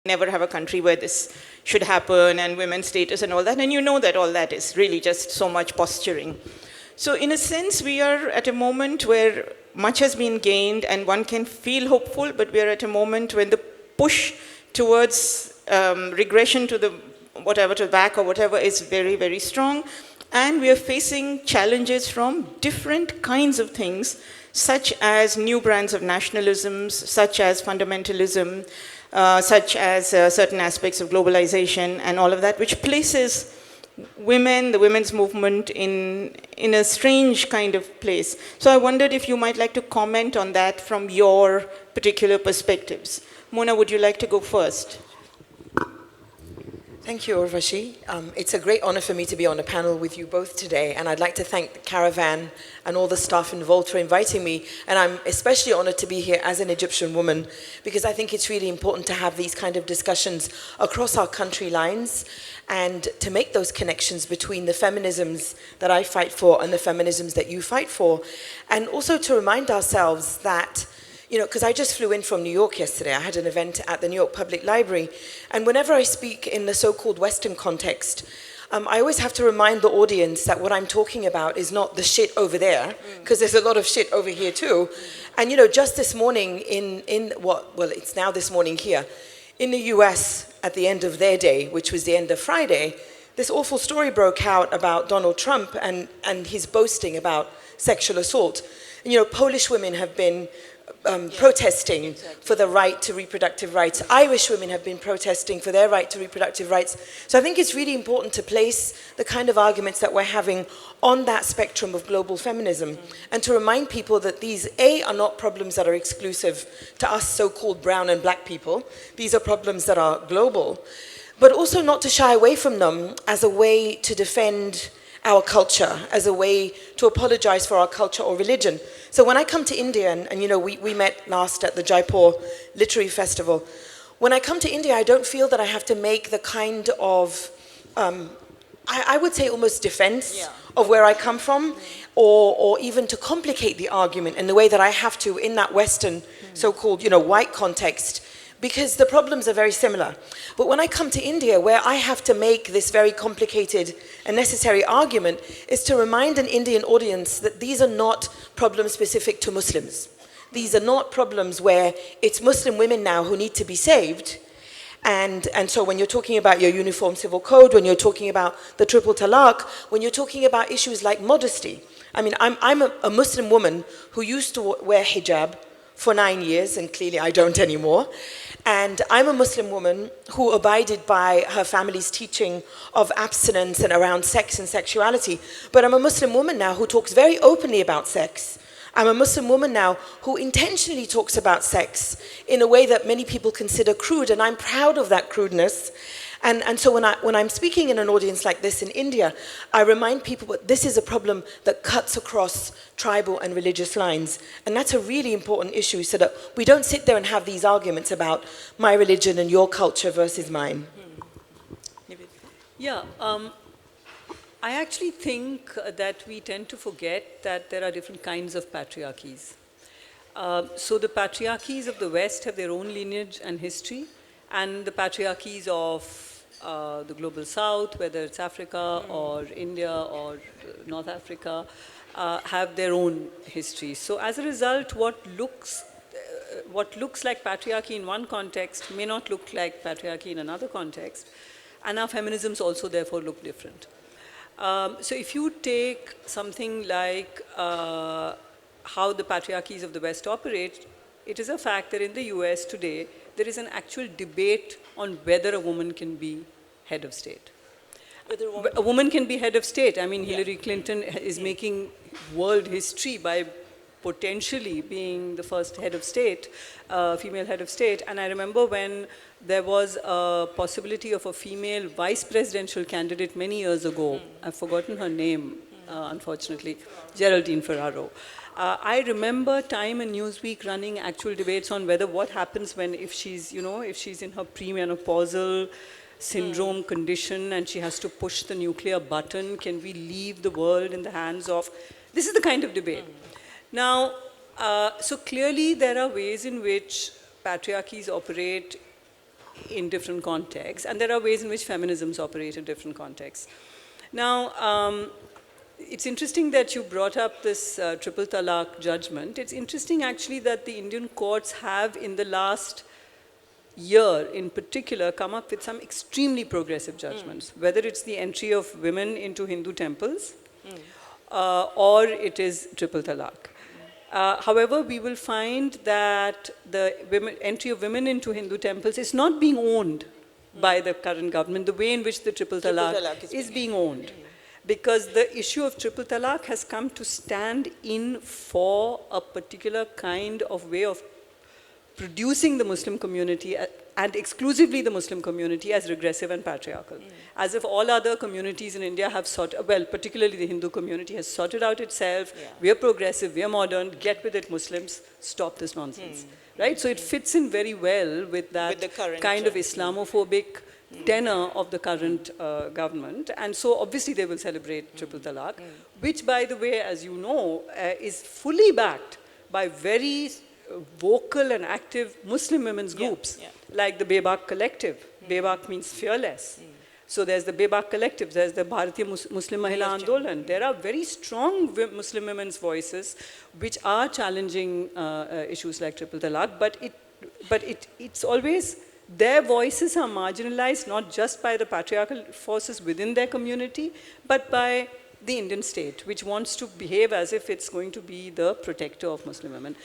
never have a country where this should happen and women's status and all that. And you know that all that is really just so much posturing. So in a sense, we are at a moment where much has been gained and one can feel hopeful, but we are at a moment when the push towards regression to the whatever, to back or whatever is very, very strong. And we are facing challenges from different kinds of things, such as new brands of nationalisms, such as fundamentalism, such as certain aspects of globalization and all of that, which places women, the women's movement in a strange kind of place. So I wondered if you might like to comment on that from your particular perspectives. Mona, would you like to go first? Thank you, Urvashi. It's a great honor for me to be on a panel with you both today, and I'd like to thank the Caravan and all the staff involved for inviting me, and I'm especially honored to be here as an Egyptian woman, because I think it's really important to have these kind of discussions across our country lines, and to make those connections between the feminisms that I fight for and the feminisms that you fight for, and also to remind ourselves that, you know, because I just flew in from New York yesterday. I had an event at the New York Public Library. And whenever I speak in the so-called Western context, I always have to remind the audience that what I'm talking about is not the shit over there, because there's a lot of shit over here too. And, you know, just this morning well, it's now this morning here, in the US at the end of their day, which was the end of Friday, this awful story broke out about Donald Trump and his boasting about sexual assault. And, you know, Polish women have been protesting for the right to reproductive rights. Irish women have been protesting for their right to reproductive rights. So I think it's really important to place the kind of arguments that we're having on that spectrum of global feminism, and to remind people that these, A, are not problems that are exclusive to us so-called brown and black people. These are problems that are global, but also not to shy away from them as a way to defend our culture, as a way to apologize for our culture or religion. So when I come to India, and you know, we met last at the Jaipur Literary Festival, when I come to India, I don't feel that I have to make the kind of, I would say almost defense of where I come from, or even to complicate the argument in the way that I have to in that Western so-called, you know, white context, because the problems are very similar. But when I come to India, where I have to make this very complicated and necessary argument, is to remind an Indian audience that these are not problems specific to Muslims. These are not problems where it's Muslim women now who need to be saved. And so when you're talking about your uniform civil code, when you're talking about the triple talaq, when you're talking about issues like modesty. I mean, I'm a Muslim woman who used to wear hijab for 9 years, and clearly I don't anymore. And I'm a Muslim woman who abided by her family's teaching of abstinence and around sex and sexuality. But I'm a Muslim woman now who talks very openly about sex. I'm a Muslim woman now who intentionally talks about sex in a way that many people consider crude, and I'm proud of that crudeness. And so when I'm speaking in an audience like this in India, I remind people that this is a problem that cuts across tribal and religious lines. And that's a really important issue, so that we don't sit there and have these arguments about my religion and your culture versus mine. Yeah, I actually think that we tend to forget that there are different kinds of patriarchies. So the patriarchies of the West have their own lineage and history, and the patriarchies of the global South, whether it's Africa or India or North Africa, have their own history. So as a result, what looks like patriarchy in one context may not look like patriarchy in another context, and our feminisms also therefore look different. So if you take something like how the patriarchies of the West operate, it is a fact that in the US today, there is an actual debate on whether a woman can be head of state. A woman can be head of state. I mean, Hillary Clinton is making world history by potentially being the first head of state, female head of state. And I remember when there was a possibility of a female vice presidential candidate many years ago. I've forgotten her name, unfortunately, Geraldine Ferraro. I remember Time and Newsweek running actual debates on whether what happens when, if she's in her premenopausal syndrome condition and she has to push the nuclear button, can we leave the world in the hands of, this is the kind of debate. Now, so clearly there are ways in which patriarchies operate in different contexts, and there are ways in which feminisms operate in different contexts. Now, it's interesting that you brought up this triple talaq judgment. It's interesting actually that the Indian courts have in the last year in particular come up with some extremely progressive judgments, whether it's the entry of women into Hindu temples or it is triple talaq. However, we will find that the entry of women into Hindu temples is not being owned by the current government, the way in which the triple talaq is being owned. Because the issue of triple talaq has come to stand in for a particular kind of way of producing the Muslim community and exclusively the Muslim community as regressive and patriarchal. As if all other communities in India have well, particularly the Hindu community has sorted out itself, we are progressive, we are modern, get with it Muslims, stop this nonsense. Right? So it fits in very well with that kind of Islamophobic tenor of the current government. And so obviously they will celebrate triple talaq, which by the way, as you know, is fully backed by very vocal and active Muslim women's groups, like the Bebak Collective. Bebak means fearless. So there's the Bebak Collective, there's the Bharatiya Muslim Mahila Andolan. There are very strong Muslim women's voices which are challenging issues like triple talaq, but it's always, their voices are marginalized not just by the patriarchal forces within their community, but by the Indian state, which wants to behave as if it's going to be the protector of Muslim women.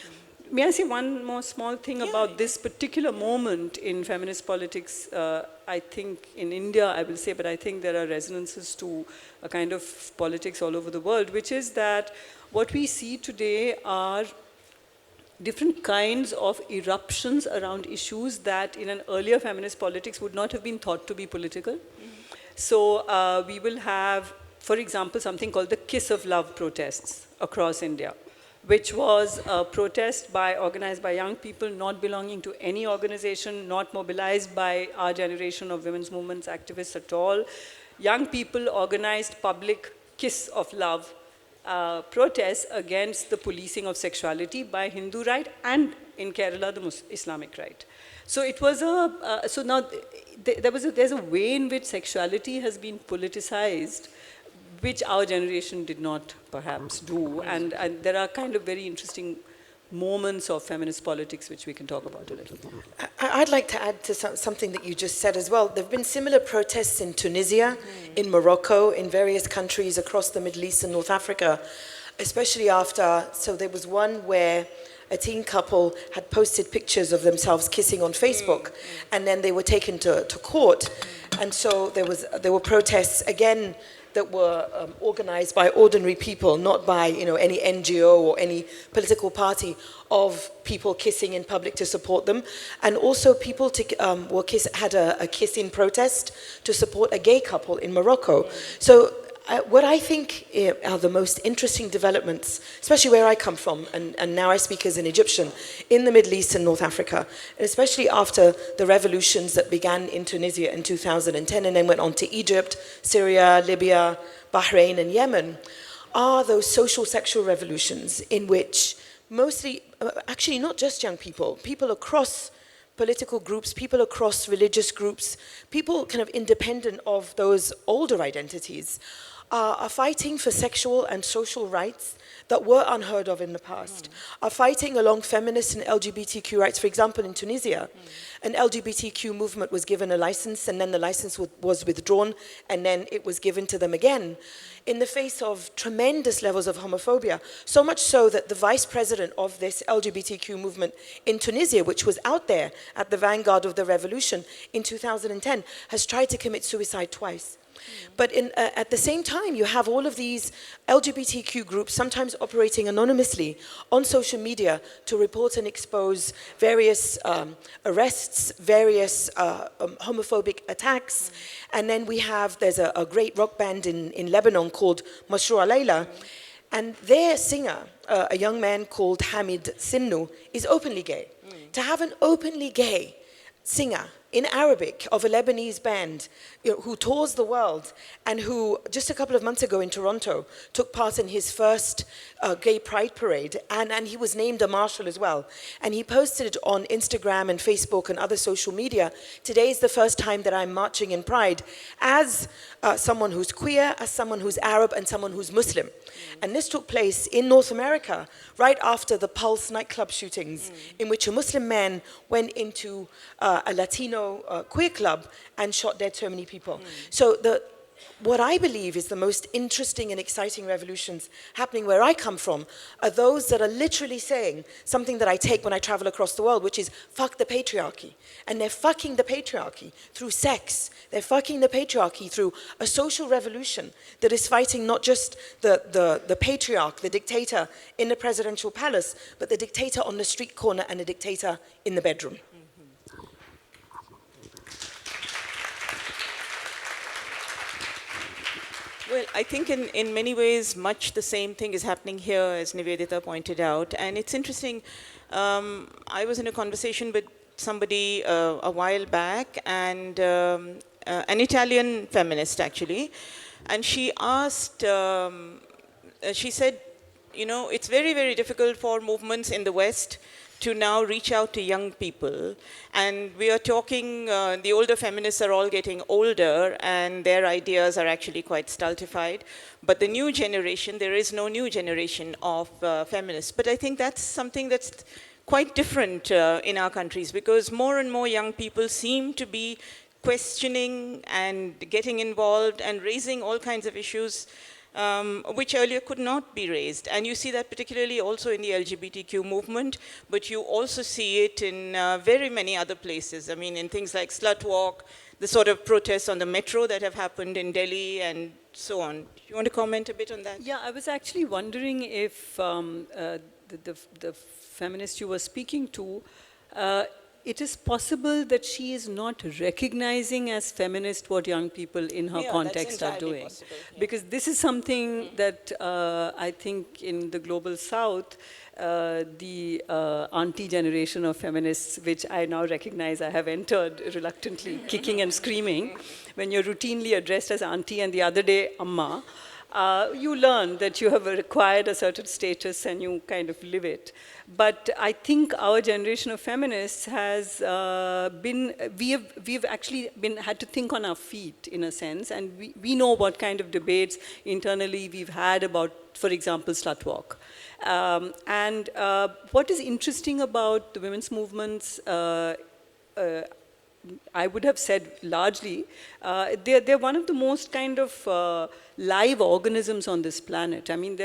May I say one more small thing about this particular moment in feminist politics? I think in India, I will say, but I think there are resonances to a kind of politics all over the world, which is that what we see today are different kinds of eruptions around issues that in an earlier feminist politics would not have been thought to be political. So we will have, for example, something called the Kiss of Love protests across India, which was a protest organized by young people not belonging to any organization, not mobilized by our generation of women's movements activists at all. Young people organized public Kiss of Love protests against the policing of sexuality by Hindu right and in Kerala the Islamic right. So it was so now there's a way in which sexuality has been politicized, which our generation did not perhaps do. And there are kind of very interesting moments of feminist politics which we can talk about a little more. I'd like to add to something that you just said as well. There have been similar protests in Tunisia, in Morocco, in various countries across the Middle East and North Africa, especially after, so there was one where a teen couple had posted pictures of themselves kissing on Facebook, and then they were taken to court. And so there were protests, again, that were organized by ordinary people, not by any NGO or any political party, of people kissing in public to support them. And also people had a kiss-in protest to support a gay couple in Morocco. So what I think are the most interesting developments, especially where I come from, and now I speak as an Egyptian, in the Middle East and North Africa, and especially after the revolutions that began in Tunisia in 2010 and then went on to Egypt, Syria, Libya, Bahrain, and Yemen, are those social sexual revolutions in which mostly, actually not just young people, people across political groups, people across religious groups, people kind of independent of those older identities, are fighting for sexual and social rights that were unheard of in the past, are fighting along feminist and LGBTQ rights. For example, in Tunisia, an LGBTQ movement was given a license, and then the license was withdrawn, and then it was given to them again, in the face of tremendous levels of homophobia. So much so that the vice president of this LGBTQ movement in Tunisia, which was out there at the vanguard of the revolution in 2010, has tried to commit suicide twice. But at the same time, you have all of these LGBTQ groups sometimes operating anonymously on social media to report and expose various arrests, various homophobic attacks. And then there's a great rock band in Lebanon called Mashrou' Layla. And their singer, a young man called Hamid Simnou, is openly gay. To have an openly gay singer in Arabic of a Lebanese band, who tours the world and who just a couple of months ago in Toronto took part in his first gay pride parade, and he was named a marshal as well. And he posted it on Instagram and Facebook and other social media. Today is the first time that I'm marching in pride as someone who's queer, as someone who's Arab, and someone who's Muslim. And this took place in North America right after the Pulse nightclub shootings, in which a Muslim man went into a Latino queer club and shot dead so many people. So what I believe is the most interesting and exciting revolutions happening where I come from are those that are literally saying something that I take when I travel across the world, which is fuck the patriarchy. And they're fucking the patriarchy through sex. They're fucking the patriarchy through a social revolution that is fighting not just the patriarch, the dictator in the presidential palace, but the dictator on the street corner and the dictator in the bedroom. Well, I think in many ways, much the same thing is happening here, as Nivedita pointed out. And it's interesting, I was in a conversation with somebody a while back, and an Italian feminist, actually. And she asked, she said, it's very, very difficult for movements in the West to now reach out to young people. And we are talking, the older feminists are all getting older and their ideas are actually quite stultified. But the new generation, there is no new generation of feminists. But I think that's something that's quite different in our countries, because more and more young people seem to be questioning and getting involved and raising all kinds of issues which earlier could not be raised. And you see that particularly also in the LGBTQ movement, but you also see it in very many other places. I mean, in things like Slut Walk, the sort of protests on the metro that have happened in Delhi and so on. Do you want to comment a bit on that? Yeah, I was actually wondering if the feminist you were speaking to, it is possible that she is not recognizing as feminist what young people in her context are doing. Possible, yeah. Because this is something that I think in the global south, the auntie generation of feminists, which I now recognize I have entered reluctantly, kicking and screaming, when you're routinely addressed as auntie and the other day amma, you learn that you have acquired a certain status and you kind of live it. But I think our generation of feminists has we've actually had to think on our feet in a sense, and we know what kind of debates internally we've had about, for example, Slut Walk. And what is interesting about the women's movements, I would have said largely, they're one of the most kind of live organisms on this planet. I mean,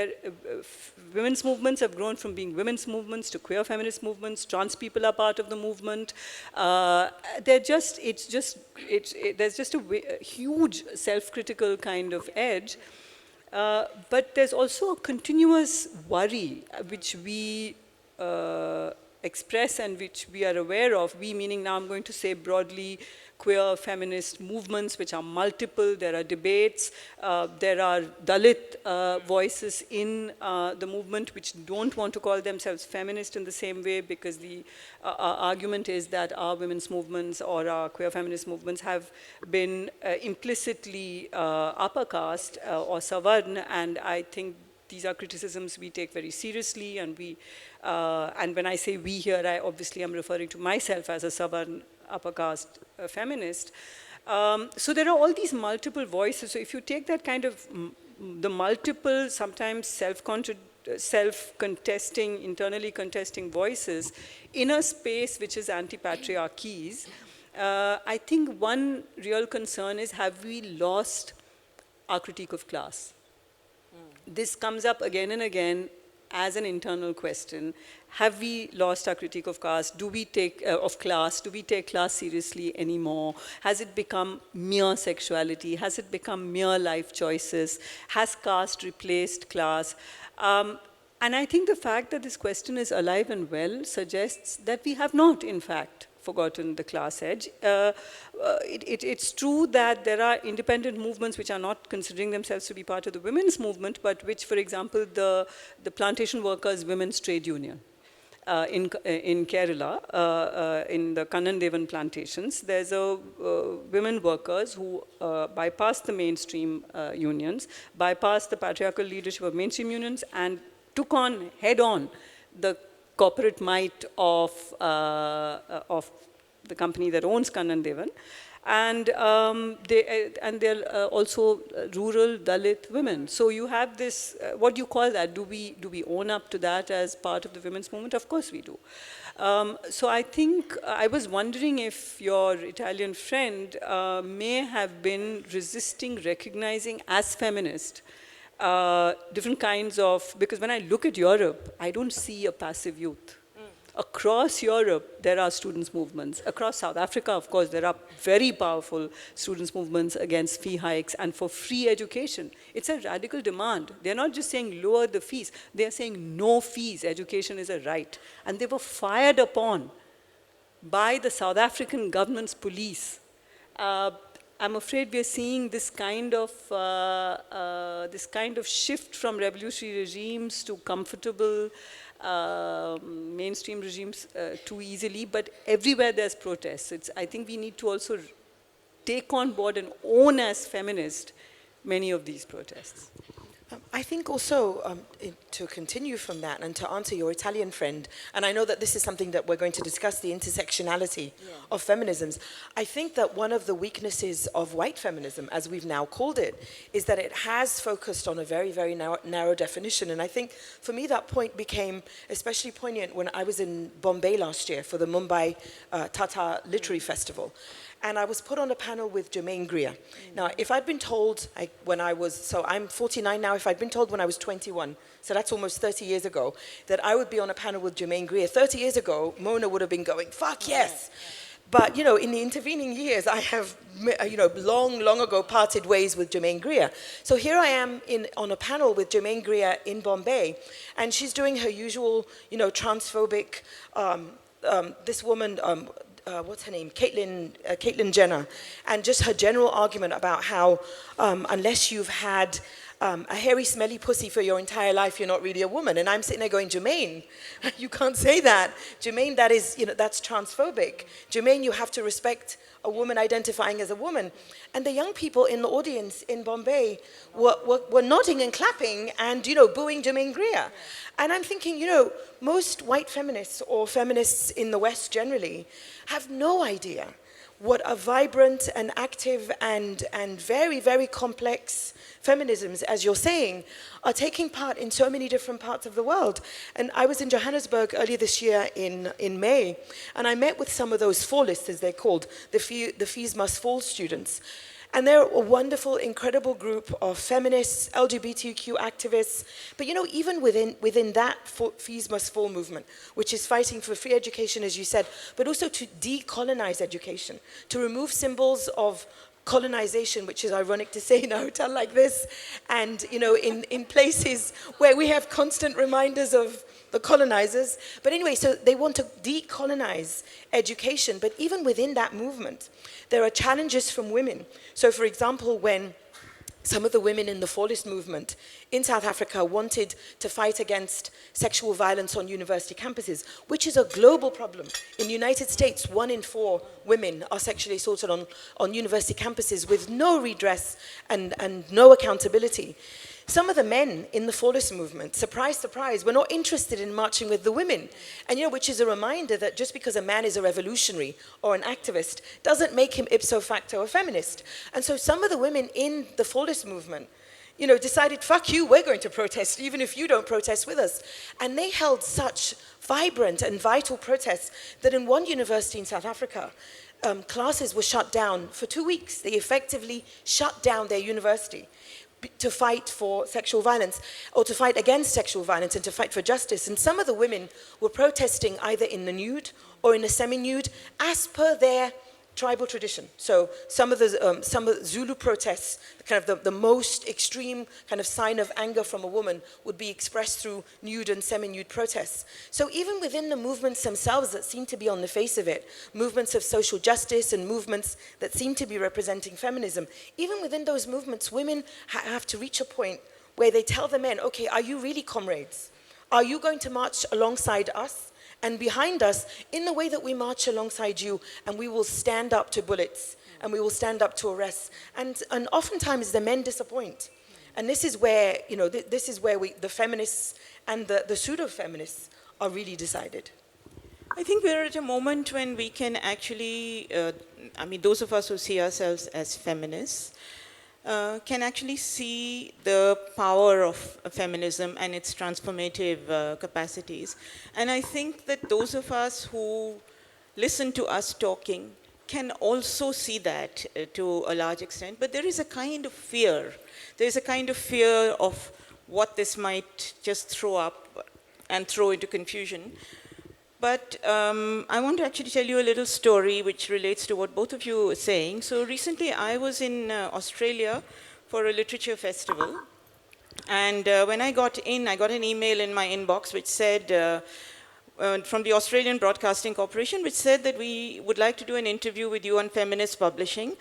women's movements have grown from being women's movements to queer feminist movements. Trans people are part of the movement. There's just a huge self-critical kind of edge. But there's also a continuous worry, which we express and which we are aware of, we meaning now I'm going to say broadly queer feminist movements which are multiple, there are debates, there are Dalit voices in the movement which don't want to call themselves feminist in the same way, because the argument is that our women's movements or our queer feminist movements have been implicitly upper caste or Savarn, and I think these are criticisms we take very seriously, and and when I say we here, I obviously am referring to myself as a Savarn upper caste feminist. So there are all these multiple voices. So if you take that kind of the multiple, sometimes self-contesting, internally contesting voices in a space which is anti-patriarchies, I think one real concern is, have we lost our critique of class? This comes up again and again as an internal question. Have we lost our critique of caste? Do we take class? Do we take class seriously anymore? Has it become mere sexuality? Has it become mere life choices? Has caste replaced class? And I think the fact that this question is alive and well suggests that we have not, in fact, forgotten the class edge. It's true that there are independent movements which are not considering themselves to be part of the women's movement, but which, for example, the plantation workers' women's trade union in Kerala, in the Kannandevan plantations. There's a women workers who bypassed the mainstream unions, bypassed the patriarchal leadership of mainstream unions, and took on head-on the corporate might of the company that owns Kannandevan. And they're also rural Dalit women. So you have this, what do you call that? Do we own up to that as part of the women's movement? Of course we do. So I think, I was wondering if your Italian friend may have been resisting recognizing as feminist different kinds of, because when I look at Europe, I don't see a passive youth. Across Europe, there are students' movements. Across South Africa, of course, there are very powerful students' movements against fee hikes and for free education. It's a radical demand. They're not just saying lower the fees. They're saying no fees. Education is a right. And they were fired upon by the South African government's police. I'm afraid we're seeing this kind of shift from revolutionary regimes to comfortable mainstream regimes too easily, but everywhere there's protests. I think we need to also take on board and own as feminists many of these protests. I think also, to continue from that and to answer your Italian friend, and I know that this is something that we're going to discuss, the intersectionality of feminisms. I think that one of the weaknesses of white feminism, as we've now called it, is that it has focused on a very, very narrow definition. And I think, for me, that point became especially poignant when I was in Bombay last year for the Mumbai Tata Literary Festival. And I was put on a panel with Germaine Greer. Now, if I'd been told when I was, so I'm 49 now, if I'd been told when I was 21, so that's almost 30 years ago, that I would be on a panel with Germaine Greer, 30 years ago, Mona would have been going, fuck yes. But, in the intervening years, I have, long ago parted ways with Germaine Greer. So here I am on a panel with Germaine Greer in Bombay, and she's doing her usual, transphobic, this woman, what's her name? Caitlyn Jenner, and just her general argument about how unless you've had a hairy, smelly pussy for your entire life, you're not really a woman. And I'm sitting there going, Germaine, you can't say that. Germaine, that is, that's transphobic. Germaine, you have to respect a woman identifying as a woman. And the young people in the audience in Bombay were nodding and clapping and, booing Germaine Greer. And I'm thinking, most white feminists or feminists in the West generally have no idea what a vibrant and active and very, very complex feminisms, as you're saying, are taking part in so many different parts of the world. And I was in Johannesburg earlier this year in May, and I met with some of those fallists, as they're called, the Fees Must Fall students. And they're a wonderful, incredible group of feminists, LGBTQ activists, but even within that Fees Must Fall movement, which is fighting for free education, as you said, but also to decolonize education, to remove symbols of colonization, which is ironic to say in a hotel like this, and in places where we have constant reminders of the colonizers. But anyway, so they want to decolonize education, but even within that movement, there are challenges from women. So for example, when some of the women in the fallist movement in South Africa wanted to fight against sexual violence on university campuses, which is a global problem. In the United States, 1 in 4 women are sexually assaulted on university campuses with no redress and no accountability. Some of the men in the fallist movement, surprise, surprise, were not interested in marching with the women. And which is a reminder that just because a man is a revolutionary or an activist doesn't make him ipso facto a feminist. And so some of the women in the fallist movement, decided, fuck you, we're going to protest, even if you don't protest with us. And they held such vibrant and vital protests that in one university in South Africa, classes were shut down for 2 weeks. They effectively shut down their university to fight for sexual violence, or to fight against sexual violence and to fight for justice. And some of the women were protesting either in the nude or in the semi-nude as per their tribal tradition. So some of the Zulu protests, kind of the most extreme kind of sign of anger from a woman would be expressed through nude and semi-nude protests. So even within the movements themselves that seem to be on the face of it, movements of social justice and movements that seem to be representing feminism, even within those movements, women have to reach a point where they tell the men, okay, are you really comrades? Are you going to march alongside us and behind us in the way that we march alongside you, and we will stand up to bullets and we will stand up to arrests. And oftentimes the men disappoint. And this is where, this is where the feminists and the pseudo-feminists are really decided. I think we're at a moment when we can actually, those of us who see ourselves as feminists, can actually see the power of feminism and its transformative capacities. And I think that those of us who listen to us talking can also see that to a large extent. But there is a kind of fear. There is a kind of fear of what this might just throw up and throw into confusion. But I want to actually tell you a little story which relates to what both of you were saying. So recently I was in Australia for a literature festival. And when I got in, I got an email in my inbox which said, from the Australian Broadcasting Corporation, which said that we would like to do an interview with you on feminist publishing.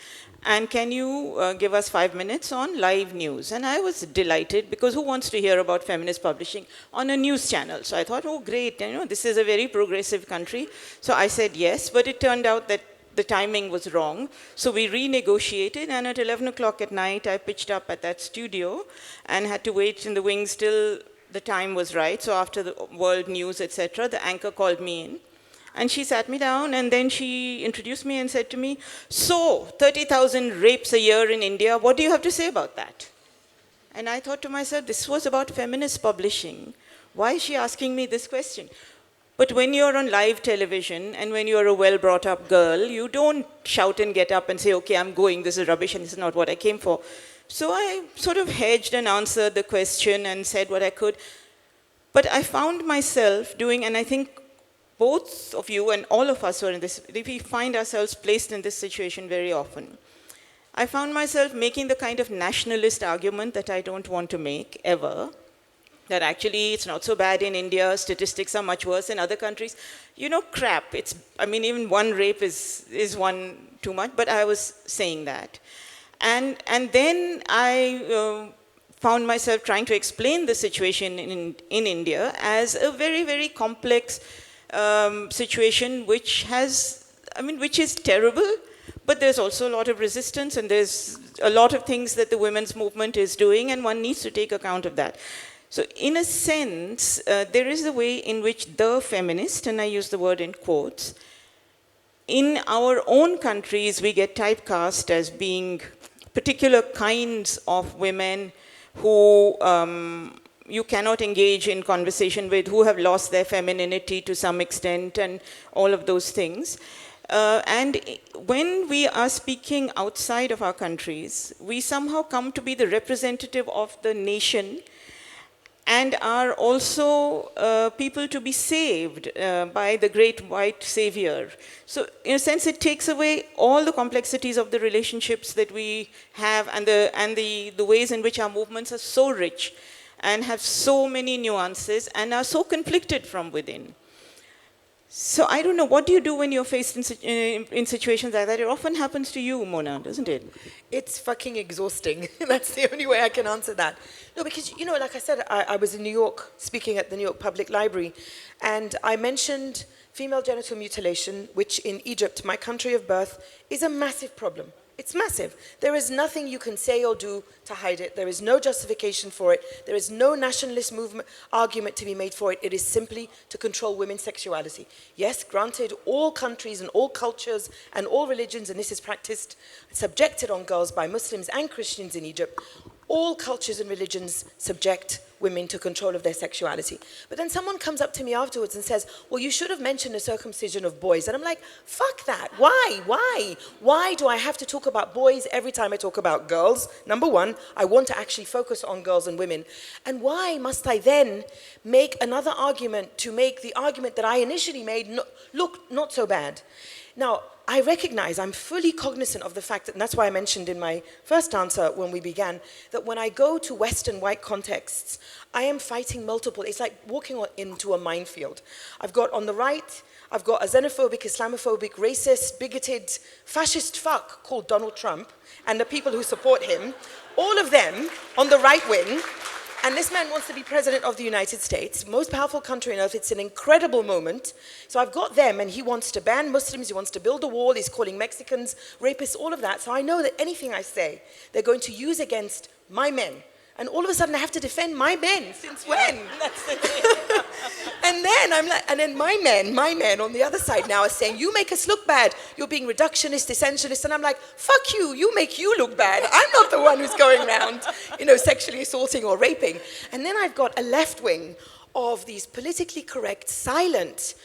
And can you give us 5 minutes on live news? And I was delighted, because who wants to hear about feminist publishing on a news channel? So I thought, oh, great, this is a very progressive country. So I said yes, but it turned out that the timing was wrong. So we renegotiated, and at 11 o'clock at night, I pitched up at that studio and had to wait in the wings till the time was right. So after the world news, etc., the anchor called me in. And she sat me down, and then she introduced me and said to me, so 30,000 rapes a year in India, what do you have to say about that? And I thought to myself, this was about feminist publishing. Why is she asking me this question? But when you're on live television, and when you're a well-brought-up girl, you don't shout and get up and say, okay, I'm going, this is rubbish, and this is not what I came for. So I sort of hedged and answered the question and said what I could. But I found myself doing, and I think both of you and all of us who are in this, we find ourselves placed in this situation very often. I found myself making the kind of nationalist argument that I don't want to make, ever. That actually it's not so bad in India, statistics are much worse in other countries. Crap, even one rape is one too much, but I was saying that. And then I found myself trying to explain the situation in India as a very, very complex situation which is terrible, but there's also a lot of resistance, and there's a lot of things that the women's movement is doing, and one needs to take account of that. So in a sense, there is a way in which the feminist, and I use the word in quotes, in our own countries, we get typecast as being particular kinds of women who you cannot engage in conversation with, who have lost their femininity to some extent, and all of those things. And when we are speaking outside of our countries, we somehow come to be the representative of the nation, and are also people to be saved by the great white savior. So in a sense, it takes away all the complexities of the relationships that we have, and the ways in which our movements are so rich and have so many nuances and are so conflicted from within. So I don't know, what do you do when you're faced in situations like that? It often happens to you, Mona, doesn't it? It's fucking exhausting. That's the only way I can answer that. No, because, like I said, I was in New York speaking at the New York Public Library, and I mentioned female genital mutilation, which in Egypt, my country of birth, is a massive problem. It's massive. There is nothing you can say or do to hide it. There is no justification for it. There is no nationalist movement argument to be made for it. It is simply to control women's sexuality. Yes, granted, all countries and all cultures and all religions, and this is practiced, subjected on girls by Muslims and Christians in Egypt, all cultures and religions subject women to control of their sexuality. But then someone comes up to me afterwards and says, well, you should have mentioned the circumcision of boys. And I'm like, fuck that. Why? Why do I have to talk about boys every time I talk about girls? Number one, I want to actually focus on girls and women. And why must I then make another argument to make the argument that I initially made look not so bad? Now, I recognize, I'm fully cognizant of the fact that, and that's why I mentioned in my first answer when we began, that when I go to Western white contexts, I am fighting multiple, it's like walking into a minefield. I've got on the right, I've got a xenophobic, Islamophobic, racist, bigoted, fascist fuck called Donald Trump, and the people who support him, all of them on the right wing, And this man wants to be president of the United States, most powerful country on earth. It's an incredible moment. So I've got them, and he wants to ban Muslims, he wants to build a wall, he's calling Mexicans rapists, all of that. So I know that anything I say, they're going to use against my men. And all of a sudden I have to defend my men. Since when? That's the thing. And then I'm like, and then my men on the other side now are saying, you make us look bad. You're being reductionist, essentialist. And I'm like, fuck you, you make you look bad. I'm not the one who's going around, sexually assaulting or raping. And then I've got a left wing of these politically correct, silent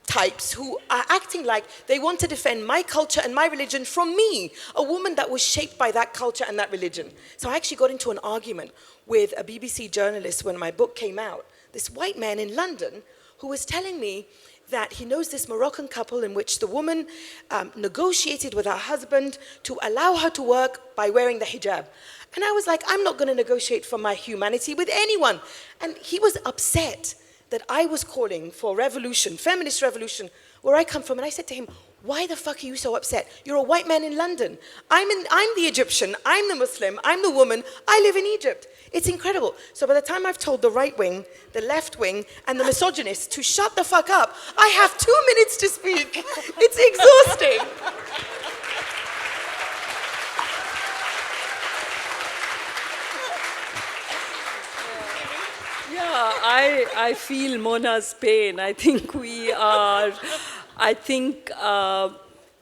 types who are acting like they want to defend my culture and my religion from me, a woman that was shaped by that culture and that religion. So I actually got into an argument with a BBC journalist when my book came out, this white man in London who was telling me that he knows this Moroccan couple in which the woman negotiated with her husband to allow her to work by wearing the hijab. And I was like, I'm not going to negotiate for my humanity with anyone. And he was upset that I was calling for revolution, feminist revolution, where I come from. And I said to him, why the fuck are you so upset? You're a white man in London. I'm the Egyptian, I'm the Muslim, I'm the woman, I live in Egypt. It's incredible. So by the time I've told the right wing, the left wing, and the misogynists to shut the fuck up, I have 2 minutes to speak. It's exhausting. Yeah, I feel Mona's pain. I think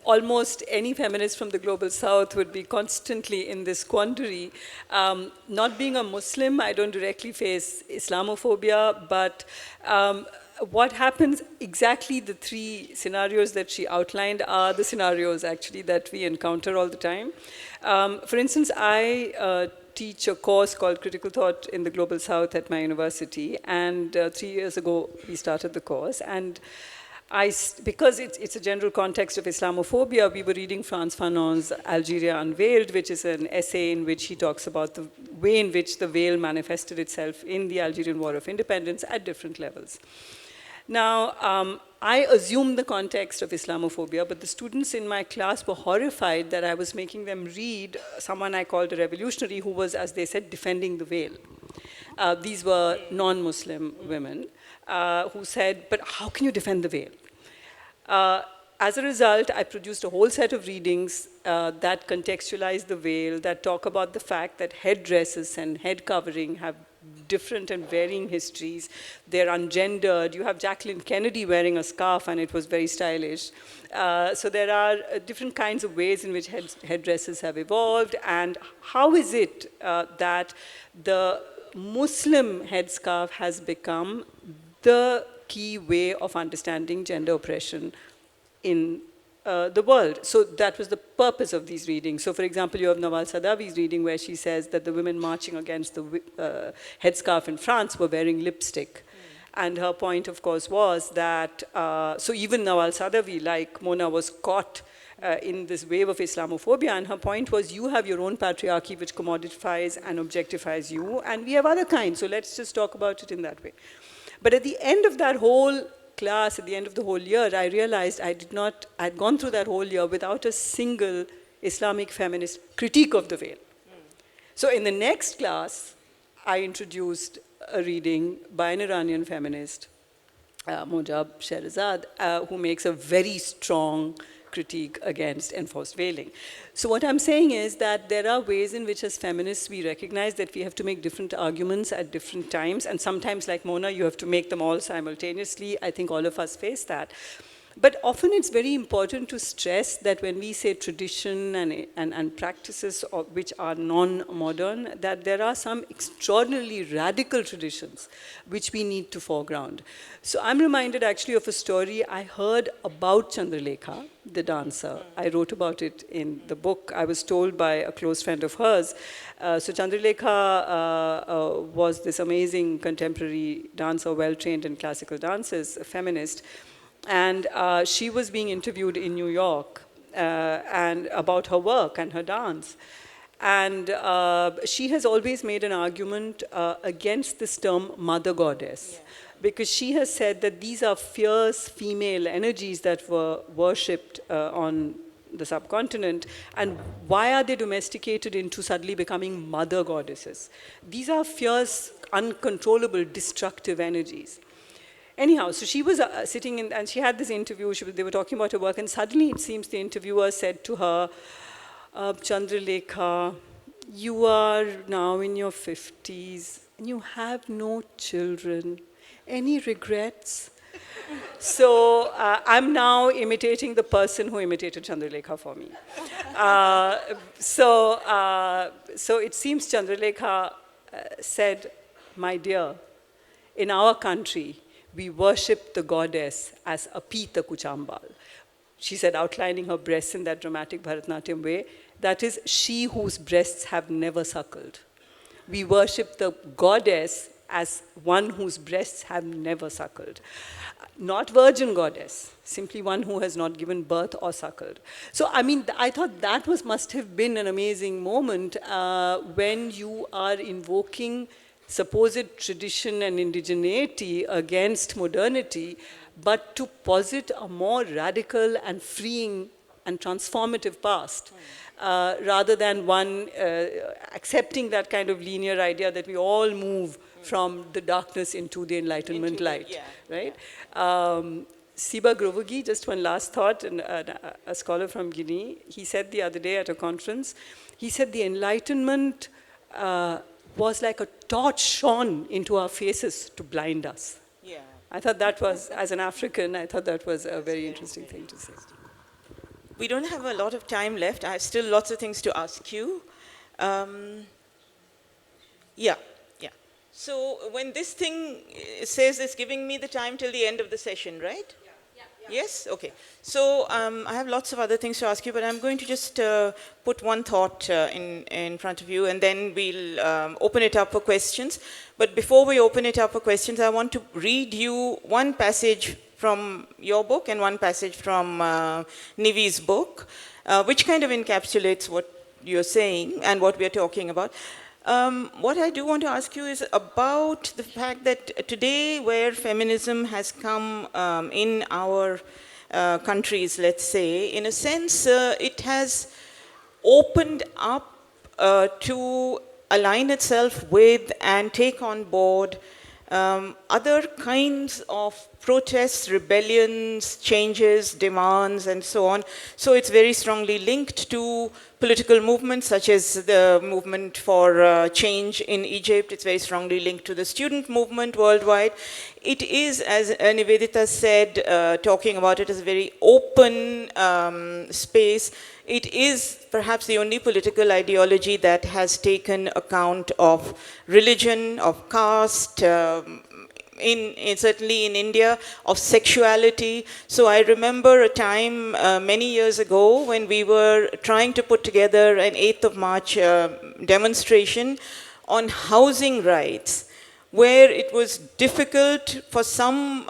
almost any feminist from the global south would be constantly in this quandary. Not being a Muslim, I don't directly face Islamophobia, but what happens, exactly the 3 scenarios that she outlined are the scenarios actually that we encounter all the time. For instance, I teach a course called Critical Thought in the Global South at my university, and 3 years ago we started the course, and because it's a general context of Islamophobia, we were reading Frantz Fanon's Algeria Unveiled, which is an essay in which he talks about the way in which the veil manifested itself in the Algerian War of Independence at different levels. Now, I assumed the context of Islamophobia, but the students in my class were horrified that I was making them read someone I called a revolutionary who was, as they said, defending the veil. These were non-Muslim women who said, but how can you defend the veil? As a result, I produced a whole set of readings that contextualize the veil, that talk about the fact that headdresses and head covering have different and varying histories. They're ungendered. You have Jacqueline Kennedy wearing a scarf, and it was very stylish. So there are different kinds of ways in which headdresses have evolved, and how is it that the Muslim headscarf has become the key way of understanding gender oppression in the world. So that was the purpose of these readings. So for example, you have Nawal Saadawi's reading where she says that the women marching against the headscarf in France were wearing lipstick. And her point, of course, was that, so even Nawal Saadawi, like Mona, was caught in this wave of Islamophobia, and her point was, you have your own patriarchy which commodifies and objectifies you, and we have other kinds, so let's just talk about it in that way. But at the end of that whole class, at the end of the whole year, I realized I'd gone through that whole year without a single Islamic feminist critique of the veil. So in the next class, I introduced a reading by an Iranian feminist, Mojab Sherazad, who makes a very strong critique against enforced veiling. So what I'm saying is that there are ways in which as feminists we recognize that we have to make different arguments at different times, and sometimes, like Mona, you have to make them all simultaneously. I think all of us face that. But often it's very important to stress that when we say tradition and practices which are non-modern, that there are some extraordinarily radical traditions which we need to foreground. So I'm reminded actually of a story I heard about Chandralekha, the dancer. I wrote about it in the book. I was told by a close friend of hers. So Chandralekha was this amazing contemporary dancer, well-trained in classical dances, a feminist. And she was being interviewed in New York and about her work and her dance. And she has always made an argument against this term mother goddess, because she has said that these are fierce female energies that were worshipped on the subcontinent, and why are they domesticated into suddenly becoming mother goddesses? These are fierce, uncontrollable, destructive energies. Anyhow, so she was sitting in, and she had this interview, they were talking about her work, and suddenly it seems the interviewer said to her, Chandralekha, you are now in your 50s, and you have no children. Any regrets? So I'm now imitating the person who imitated Chandralekha for me. So it seems Chandralekha said, my dear, in our country, we worship the goddess as Apita Kuchambal. She said, outlining her breasts in that dramatic Bharatanatyam way, that is, she whose breasts have never suckled. We worship the goddess as one whose breasts have never suckled. Not virgin goddess, simply one who has not given birth or suckled. So, I mean, I thought that must have been an amazing moment when you are invoking supposed tradition and indigeneity against modernity, but to posit a more radical and freeing and transformative past, rather than one accepting that kind of linear idea that we all move from the darkness into the enlightenment light, right? Siba Grovagi, just one last thought, and a scholar from Guinea, he said the other day at a conference, he said the enlightenment was like a torch shone into our faces to blind us. Yeah. I thought that was, as an African, I thought that was a very interesting thing to say. We don't have a lot of time left. I have still lots of things to ask you. Yeah. So when this thing says it's giving me the time till the end of the session, right? Yeah. Yes? Okay. So I have lots of other things to ask you, but I'm going to just put one thought in front of you, and then we'll open it up for questions. But before we open it up for questions, I want to read you one passage from your book and one passage from Nivi's book, which kind of encapsulates what you're saying and what we're talking about. What I do want to ask you is about the fact that today, where feminism has come in our countries, let's say, in a sense, it has opened up to align itself with and take on board other kinds of protests, rebellions, changes, demands, and so on. So it's very strongly linked to political movements, such as the movement for change in Egypt. It's very strongly linked to the student movement worldwide. It is, as Nivedita said, talking about it as a very open space. It is perhaps the only political ideology that has taken account of religion, of caste, certainly in India, of sexuality. So I remember a time many years ago when we were trying to put together an 8th of March demonstration on housing rights, where it was difficult for some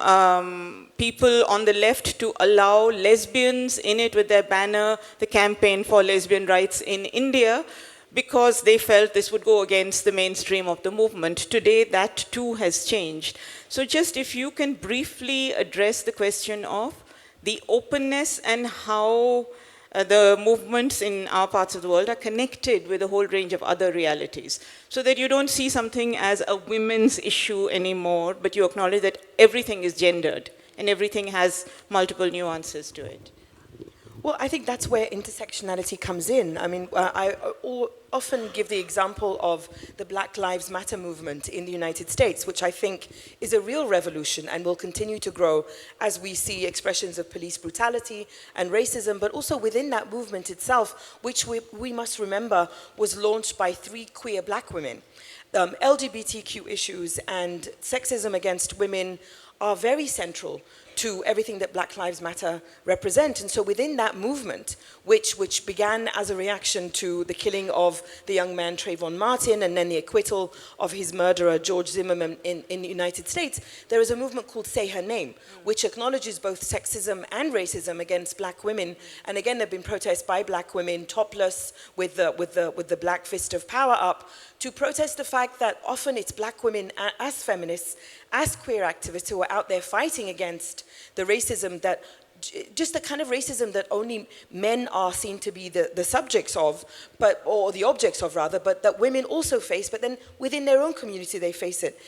people on the left to allow lesbians in it with their banner, the campaign for lesbian rights in India, because they felt this would go against the mainstream of the movement. Today, that too has changed. So just if you can briefly address the question of the openness and how the movements in our parts of the world are connected with a whole range of other realities, so that you don't see something as a women's issue anymore, but you acknowledge that everything is gendered and everything has multiple nuances to it. Well, I think that's where intersectionality comes in. I mean, I often give the example of the Black Lives Matter movement in the United States, which I think is a real revolution and will continue to grow as we see expressions of police brutality and racism, but also within that movement itself, which we must remember was launched by 3 queer black women. LGBTQ issues and sexism against women are very central to everything that Black Lives Matter represent. And so within that movement, which began as a reaction to the killing of the young man Trayvon Martin and then the acquittal of his murderer George Zimmerman in the United States, there is a movement called Say Her Name, which acknowledges both sexism and racism against black women. And again, there have been protests by black women, topless, with the black fist of power up, to protest the fact that often it's black women as feminists, as queer activists who are out there fighting against the racism that just the kind of racism that only men are seen to be the subjects of, or the objects of rather, but that women also face, but then within their own community they face it.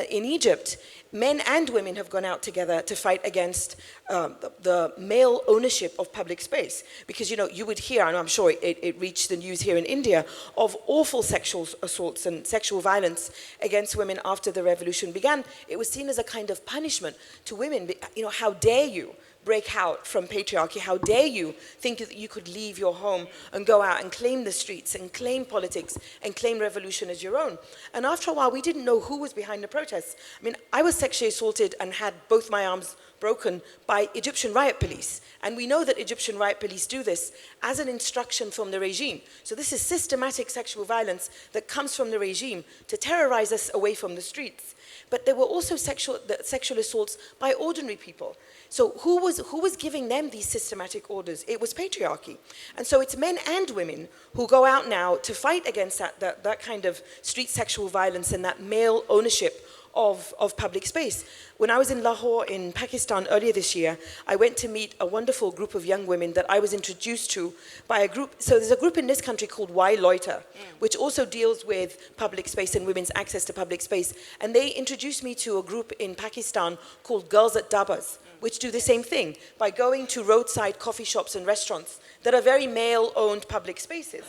In Egypt, men and women have gone out together to fight against the male ownership of public space. Because, you would hear, and I'm sure it reached the news here in India, of awful sexual assaults and sexual violence against women after the revolution began. It was seen as a kind of punishment to women. How dare you break out from patriarchy? How dare you think that you could leave your home and go out and claim the streets and claim politics and claim revolution as your own? And after a while, we didn't know who was behind the protests. I mean, I was sexually assaulted and had both my arms broken by Egyptian riot police. And we know that Egyptian riot police do this as an instruction from the regime. So this is systematic sexual violence that comes from the regime to terrorize us away from the streets. But there were also sexual assaults by ordinary people. So who was giving them these systematic orders? It was patriarchy. And so it's men and women who go out now to fight against that kind of street sexual violence and that male ownership of public space. When I was in Lahore in Pakistan earlier this year, I went to meet a wonderful group of young women that I was introduced to by a group. So there's a group in this country called Why Loiter, which also deals with public space and women's access to public space. And they introduced me to a group in Pakistan called Girls at Dabas, which do the same thing by going to roadside coffee shops and restaurants that are very male-owned public spaces.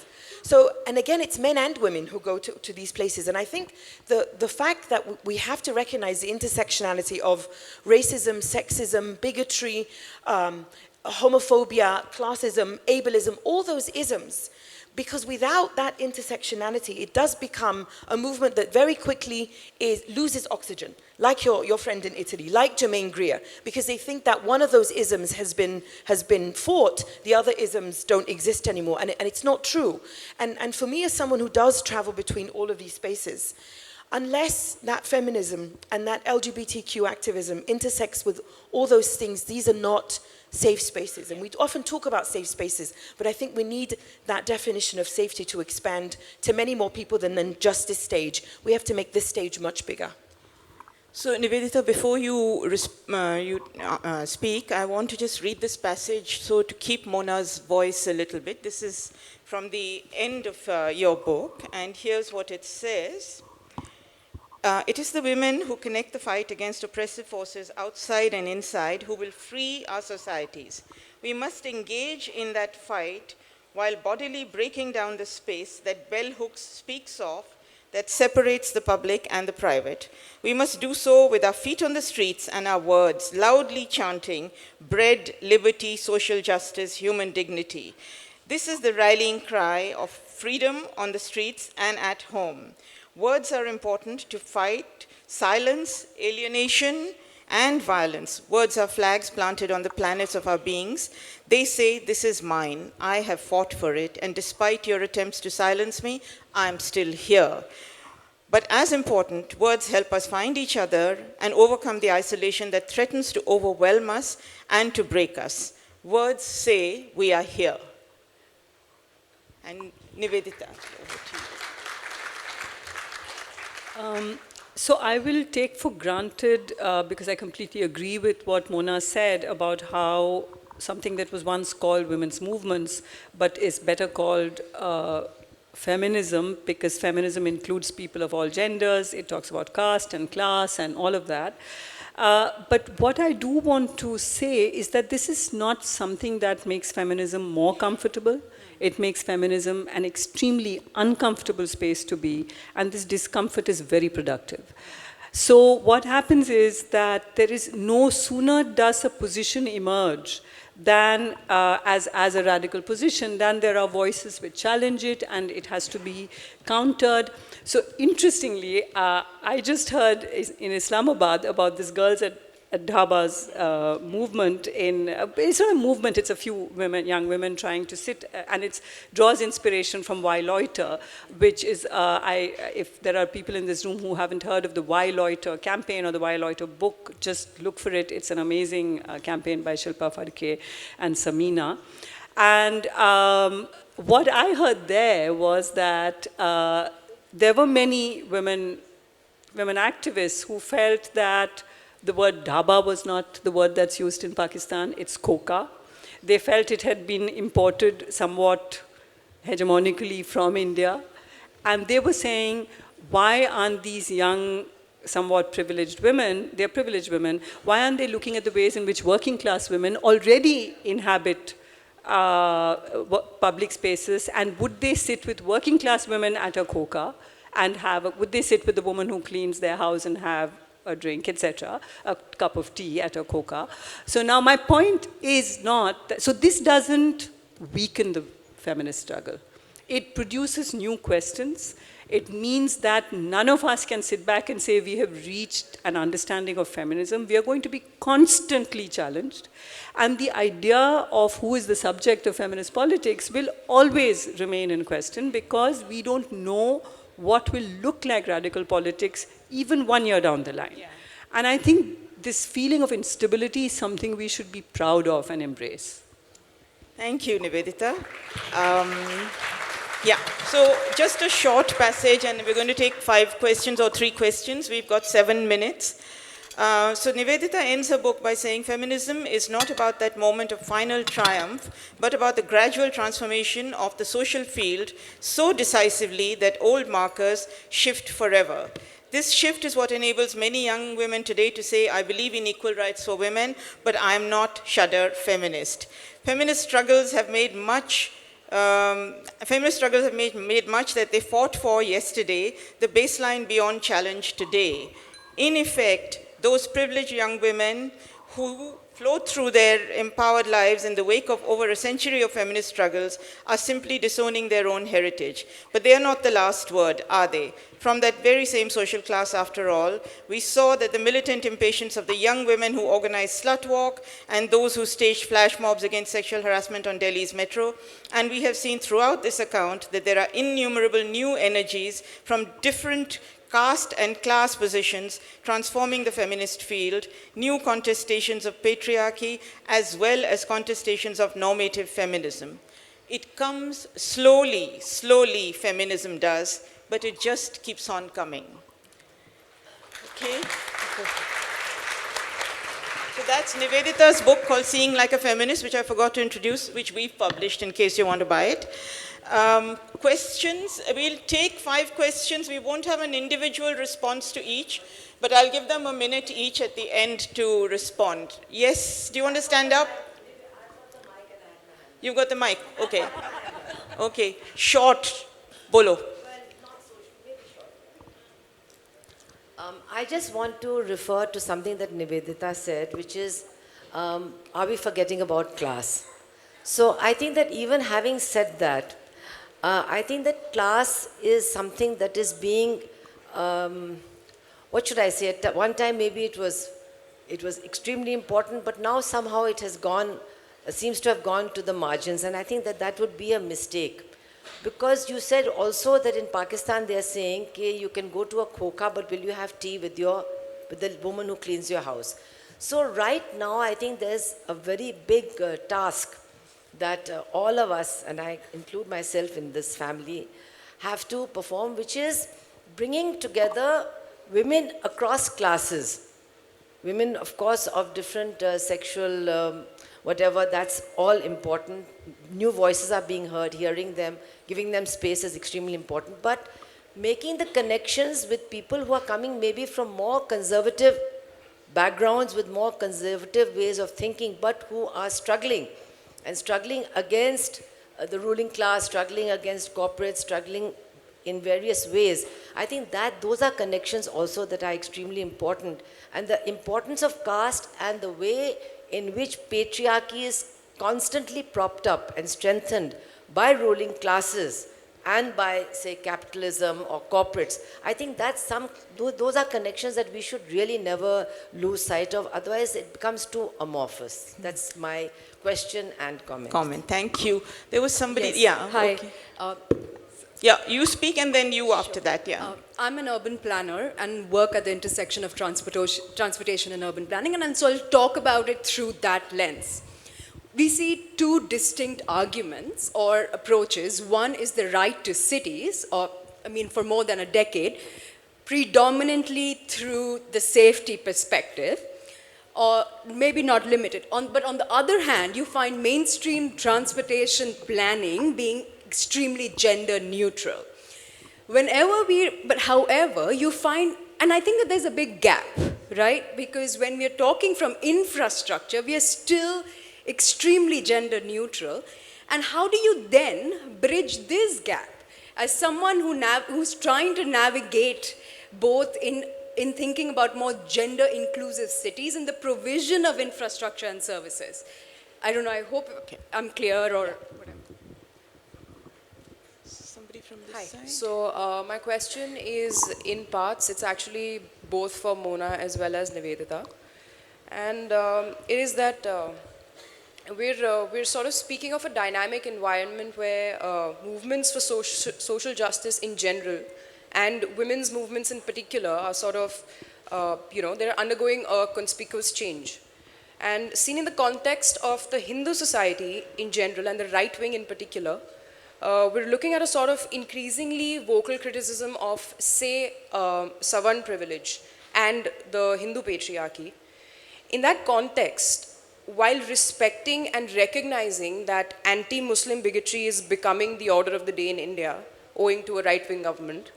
So, and again, it's men and women who go to these places. And I think the fact that we have to recognize the intersectionality of racism, sexism, bigotry, homophobia, classism, ableism, all those isms, because without that intersectionality, it does become a movement that very quickly loses oxygen, like your friend in Italy, like Germaine Greer, because they think that one of those isms has been fought, the other isms don't exist anymore, and it's not true. And for me, as someone who does travel between all of these spaces, unless that feminism and that LGBTQ activism intersects with all those things, these are not safe spaces. And we often talk about safe spaces, but I think we need that definition of safety to expand to many more people than just this stage. We have to make this stage much bigger. So, Nivedita, before you speak, I want to just read this passage, so to keep Mona's voice a little bit. This is from the end of your book, and here's what it says. It is the women who connect the fight against oppressive forces outside and inside who will free our societies. We must engage in that fight while bodily breaking down the space that bell hooks speaks of, that separates the public and the private. We must do so with our feet on the streets and our words, loudly chanting, bread, liberty, social justice, human dignity. This is the rallying cry of freedom on the streets and at home. Words are important to fight silence, alienation, and violence. Words are flags planted on the planets of our beings. They say, this is mine, I have fought for it, and despite your attempts to silence me, I'm still here. But as important, words help us find each other and overcome the isolation that threatens to overwhelm us and to break us. Words say, we are here. And Nivedita, over to you. So I will take for granted, because I completely agree with what Mona said about how something that was once called women's movements, but is better called feminism, because feminism includes people of all genders. It talks about caste and class and all of that. But what I do want to say is that this is not something that makes feminism more comfortable. It makes feminism an extremely uncomfortable space to be, and this discomfort is very productive. So what happens is that there is no sooner does a position emerge than as a radical position, then there are voices which challenge it, and it has to be countered. So interestingly, I just heard in Islamabad about this girls at Dhaba's movement. It's not a movement, it's a few women, young women trying to sit, and it draws inspiration from Why Loiter, which is, if there are people in this room who haven't heard of the Why Loiter campaign or the Why Loiter book, just look for it. It's an amazing campaign by Shilpa Farke and Samina. And what I heard there was that there were many women activists who felt that The word dhaba was not the word that's used in Pakistan, it's coca. They felt it had been imported somewhat hegemonically from India. And they were saying, why aren't these young, somewhat privileged women, they're privileged women, why aren't they looking at the ways in which working class women already inhabit public spaces, and would they sit with working class women at a coca and would they sit with the woman who cleans their house and have a drink, etc., a cup of tea at a coca? So now my point is not, so this doesn't weaken the feminist struggle. It produces new questions. It means that none of us can sit back and say we have reached an understanding of feminism. We are going to be constantly challenged. And the idea of who is the subject of feminist politics will always remain in question, because we don't know what will look like radical politics even 1 year down the line. Yeah. And I think this feeling of instability is something we should be proud of and embrace. Thank you, Nivedita. Yeah, so just a short passage, and we're going to take 5 questions or 3 questions. We've got 7 minutes. So Nivedita ends her book by saying, feminism is not about that moment of final triumph, but about the gradual transformation of the social field so decisively that old markers shift forever. This shift is what enables many young women today to say, I believe in equal rights for women, but I am not shudder feminist. Feminist struggles have made much that they fought for yesterday, the baseline beyond challenge today. In effect, those privileged young women who flowed through their empowered lives in the wake of over a century of feminist struggles are simply disowning their own heritage. But they are not the last word, are they? From that very same social class, after all, we saw that the militant impatience of the young women who organized slut walk and those who staged flash mobs against sexual harassment on Delhi's metro. And we have seen throughout this account that there are innumerable new energies from different caste and class positions transforming the feminist field, new contestations of patriarchy, as well as contestations of normative feminism. It comes slowly, slowly, feminism does, but it just keeps on coming. Okay? So that's Nivedita's book called Seeing Like a Feminist, which I forgot to introduce, which we've published in case you want to buy it. Questions, we'll take 5 questions. We won't have an individual response to each, but I'll give them a minute each at the end to respond. Yes, do you want to stand up? You've got the mic, okay. Okay, short, bolo. I just want to refer to something that Nivedita said, which is, are we forgetting about class? So I think that even having said that, I think that class is something that is being, what should I say, at one time maybe it was extremely important, but now somehow it has gone, seems to have gone to the margins, and I think that that would be a mistake. Because you said also that in Pakistan they are saying, okay, you can go to a khoka, but will you have tea with the woman who cleans your house? So right now I think there's a very big task that all of us, and I include myself in this family, have to perform, which is bringing together women across classes. Women, of course, of different sexual whatever, that's all important. New voices are being heard, hearing them, giving them space is extremely important. But making the connections with people who are coming maybe from more conservative backgrounds, with more conservative ways of thinking, but who are struggling. And struggling against the ruling class, struggling against corporates, struggling in various ways. I think that those are connections also that are extremely important. And the importance of caste and the way in which patriarchy is constantly propped up and strengthened by ruling classes and by, say, capitalism or corporates. I think that's those are connections that we should really never lose sight of, otherwise it becomes too amorphous. That's my question and comment. Thank you. There was somebody, Yes. yeah. Hi. Okay. Yeah, you speak and then you after that, yeah. I'm an urban planner and work at the intersection of transportation and urban planning, and so I'll talk about it through that lens. We see 2 distinct arguments or approaches. One is the right to cities, for more than a decade, predominantly through the safety perspective, or maybe not limited. But on the other hand, you find mainstream transportation planning being extremely gender neutral. But however, you find, and I think that there's a big gap, right? Because when we're talking from infrastructure, we are still extremely gender neutral. And how do you then bridge this gap? As someone who's trying to navigate both in thinking about more gender inclusive cities and the provision of infrastructure and services. I don't know, I hope I'm clear or whatever. Somebody from this Hi. side? So my question is in parts. It's actually both for Mona as well as Nivedita. And it is that we're sort of speaking of a dynamic environment where movements for social justice in general and women's movements in particular are sort of, they're undergoing a conspicuous change. And seen in the context of the Hindu society in general and the right wing in particular, we're looking at a sort of increasingly vocal criticism of, say, Savarna privilege and the Hindu patriarchy. In that context, while respecting and recognizing that anti-Muslim bigotry is becoming the order of the day in India, owing to a right-wing government,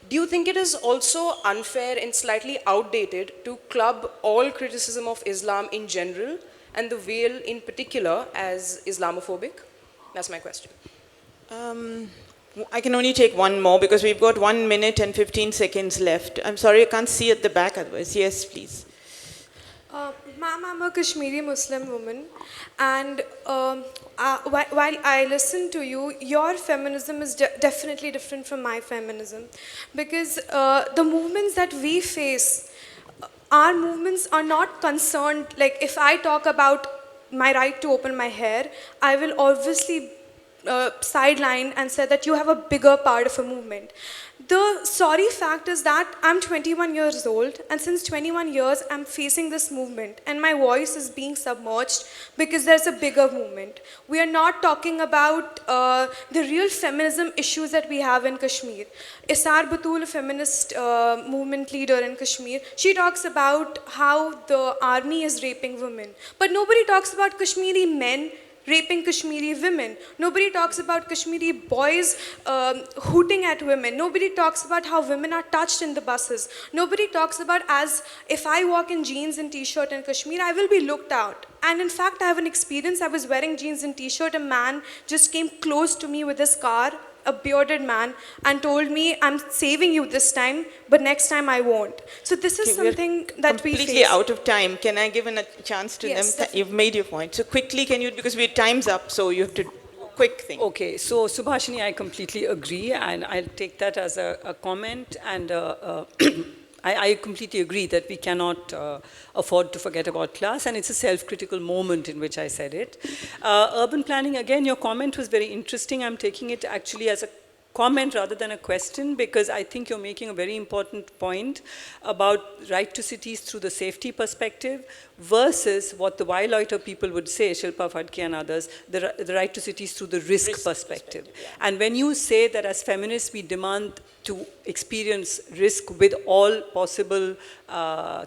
do you think it is also unfair and slightly outdated to club all criticism of Islam in general and the veil in particular as Islamophobic? That's my question. I can only take one more because we've got 1 minute and 15 seconds left. I'm sorry, I can't see at the back otherwise. Yes, please. Ma'am, I'm a Kashmiri Muslim woman, and while I listen to you, your feminism is definitely different from my feminism, because the movements that we face, our movements are not concerned, like if I talk about my right to open my hair, I will obviously sideline and say that you have a bigger part of a movement. The sorry fact is that I'm 21 years old, and since 21 years I'm facing this movement and my voice is being submerged because there's a bigger movement. We are not talking about the real feminism issues that we have in Kashmir. Isar Batul, a feminist movement leader in Kashmir, she talks about how the army is raping women. But nobody talks about Kashmiri men raping Kashmiri women. Nobody talks about Kashmiri boys hooting at women. Nobody talks about how women are touched in the buses. Nobody talks about, as if I walk in jeans and t-shirt in Kashmir, I will be looked out. And in fact, I have an experience. I was wearing jeans and t-shirt. A man just came close to me with his car, a bearded man, and told me, I'm saving you this time, but next time I won't. So this is something that we face. Completely out of time. Can I give a chance to Yes, them? You've made your point. So quickly, can you, because time's up, so you have to, quick thing. Okay, so Subhashini, I completely agree, and I'll take that as a comment, and I completely agree that we cannot afford to forget about class, and it's a self-critical moment in which I said it. Urban planning, again, your comment was very interesting. I'm taking it actually as a comment rather than a question, because I think you're making a very important point about right to cities through the safety perspective versus what the Wildlighter people would say, Shilpa Phadke and others, the right to cities through the risk perspective. Yeah. And when you say that as feminists we demand to experience risk with all possible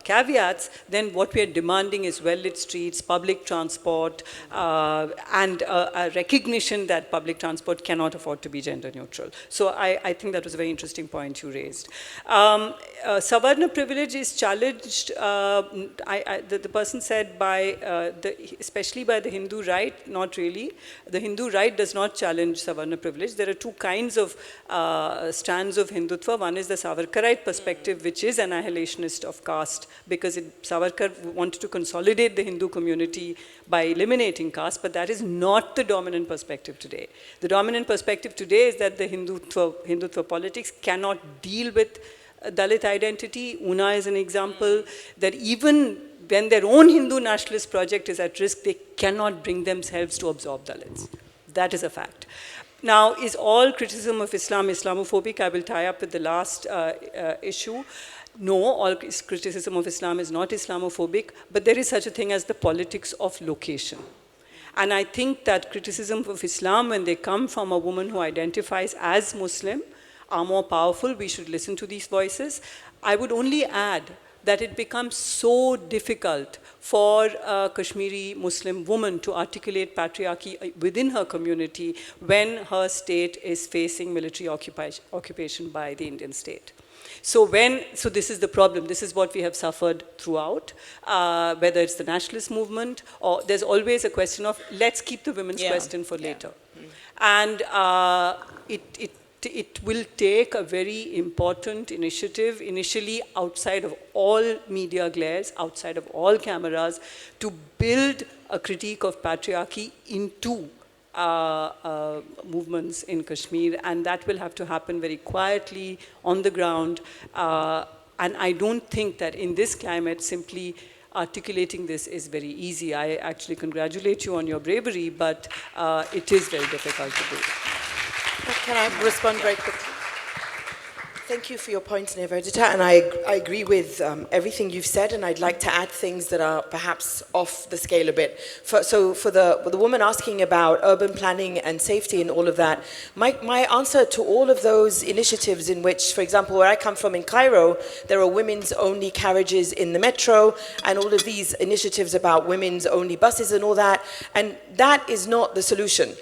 caveats, then what we are demanding is well-lit streets, public transport, and a recognition that public transport cannot afford to be gender neutral. So I think that was a very interesting point you raised. Savarna privilege is challenged, the person said, especially by the Hindu right. Not really. The Hindu right does not challenge Savarna privilege. There are two kinds of strands of Hindutva. One is the Savarkarite perspective, which is annihilationist of caste, because Savarkar wanted to consolidate the Hindu community by eliminating caste, but that is not the dominant perspective today. The dominant perspective today is that the Hindutva politics cannot deal with Dalit identity. Una is an example that even when their own Hindu nationalist project is at risk, they cannot bring themselves to absorb Dalits. That is a fact. Now, is all criticism of Islam Islamophobic? I will tie up with the last issue. No, all criticism of Islam is not Islamophobic, but there is such a thing as the politics of location. And I think that criticism of Islam, when they come from a woman who identifies as Muslim, are more powerful. We should listen to these voices. I would only add that it becomes so difficult for a Kashmiri Muslim woman to articulate patriarchy within her community when her state is facing military occupation by the Indian state. So this is the problem. This is what we have suffered throughout, whether it's the nationalist movement or there's always a question of let's keep the women's question for later. And it will take a very important initiative, initially outside of all media glares, outside of all cameras, to build a critique of patriarchy into movements in Kashmir, and that will have to happen very quietly on the ground. And I don't think that in this climate, simply articulating this is very easy. I actually congratulate you on your bravery, but it is very difficult to do. Can I respond very quickly? Thank you for your points, Nivedita, and I agree with everything you've said, and I'd like to add things that are perhaps off the scale a bit. So for the woman asking about urban planning and safety and all of that, my answer to all of those initiatives in which, for example, where I come from in Cairo, there are women's only carriages in the metro, and all of these initiatives about women's only buses and all that, and that is not the solution.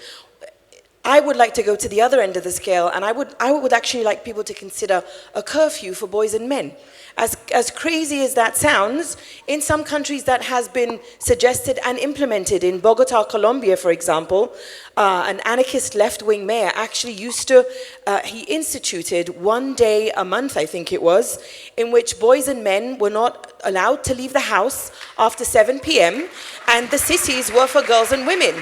I would like to go to the other end of the scale, and I would actually like people to consider a curfew for boys and men. As crazy as that sounds, in some countries that has been suggested and implemented. In Bogota, Colombia, for example, an anarchist left-wing mayor actually he instituted 1 day a month, I think it was, in which boys and men were not allowed to leave the house after 7 p.m., and the cities were for girls and women.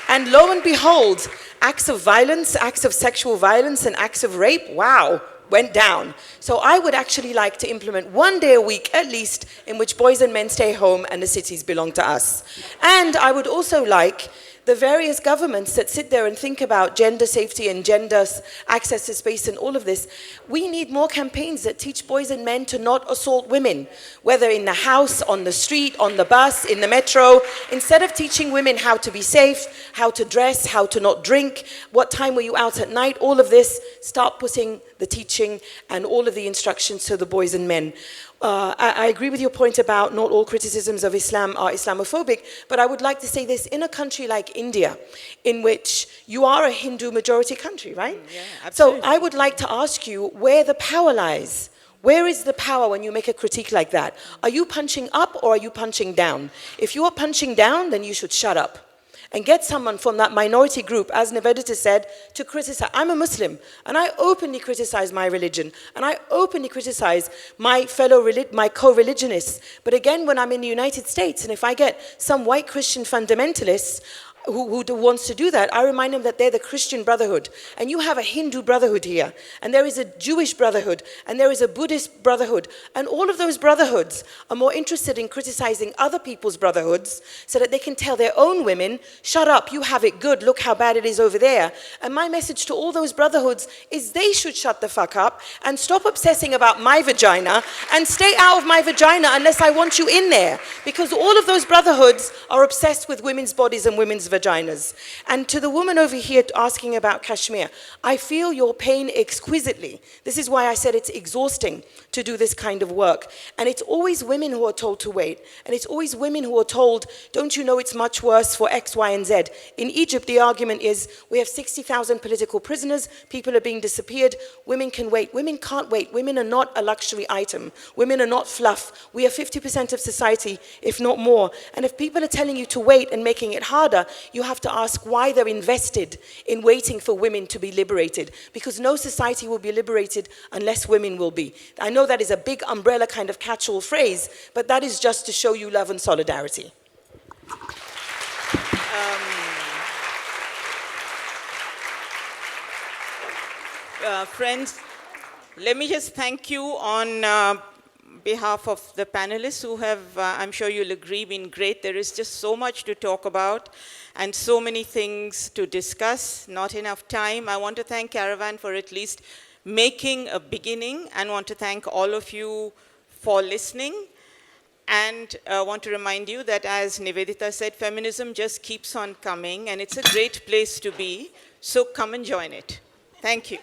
And lo and behold, acts of violence, acts of sexual violence, and acts of rape, wow, went down. So I would actually like to implement 1 day a week, at least, in which boys and men stay home and the cities belong to us. And I would also like the various governments that sit there and think about gender safety and gender access to space and all of this. We need more campaigns that teach boys and men to not assault women, whether in the house, on the street, on the bus, in the metro. Instead of teaching women how to be safe, how to dress, how to not drink, what time were you out at night, all of this, start putting the teaching and all of the instructions to the boys and men. I agree with your point about not all criticisms of Islam are Islamophobic, but I would like to say this: in a country like India, in which you are a Hindu majority country, right? Yeah, absolutely. So I would like to ask you where the power lies. Where is the power when you make a critique like that? Are you punching up or are you punching down? If you are punching down, then you should shut up. And get someone from that minority group, as Nivedita said, to criticize. I'm a Muslim, and I openly criticize my religion, and I openly criticize my co-religionists. But again, when I'm in the United States, and if I get some white Christian fundamentalists who wants to do that, I remind them that they're the Christian Brotherhood, and you have a Hindu Brotherhood here, and there is a Jewish Brotherhood, and there is a Buddhist Brotherhood, and all of those brotherhoods are more interested in criticizing other people's brotherhoods so that they can tell their own women, shut up, you have it good, look how bad it is over there. And my message to all those brotherhoods is they should shut the fuck up and stop obsessing about my vagina and stay out of my vagina unless I want you in there, because all of those brotherhoods are obsessed with women's bodies and women's vaginas. And to the woman over here asking about Kashmir, I feel your pain exquisitely. This is why I said it's exhausting to do this kind of work. And it's always women who are told to wait. And it's always women who are told, don't you know it's much worse for X, Y, and Z. In Egypt, the argument is we have 60,000 political prisoners, people are being disappeared, women can wait. Women can't wait. Women are not a luxury item. Women are not fluff. We are 50% of society, if not more. And if people are telling you to wait and making it harder, you have to ask why they're invested in waiting for women to be liberated, because no society will be liberated unless women will be. I know that is a big umbrella kind of catch-all phrase, but that is just to show you love and solidarity. Friends, let me just thank you on behalf of the panelists who have, I'm sure you'll agree, been great. There is just so much to talk about and so many things to discuss, not enough time. I want to thank Caravan for at least making a beginning, and want to thank all of you for listening. And I want to remind you that, as Nivedita said, feminism just keeps on coming, and it's a great place to be. So come and join it. Thank you.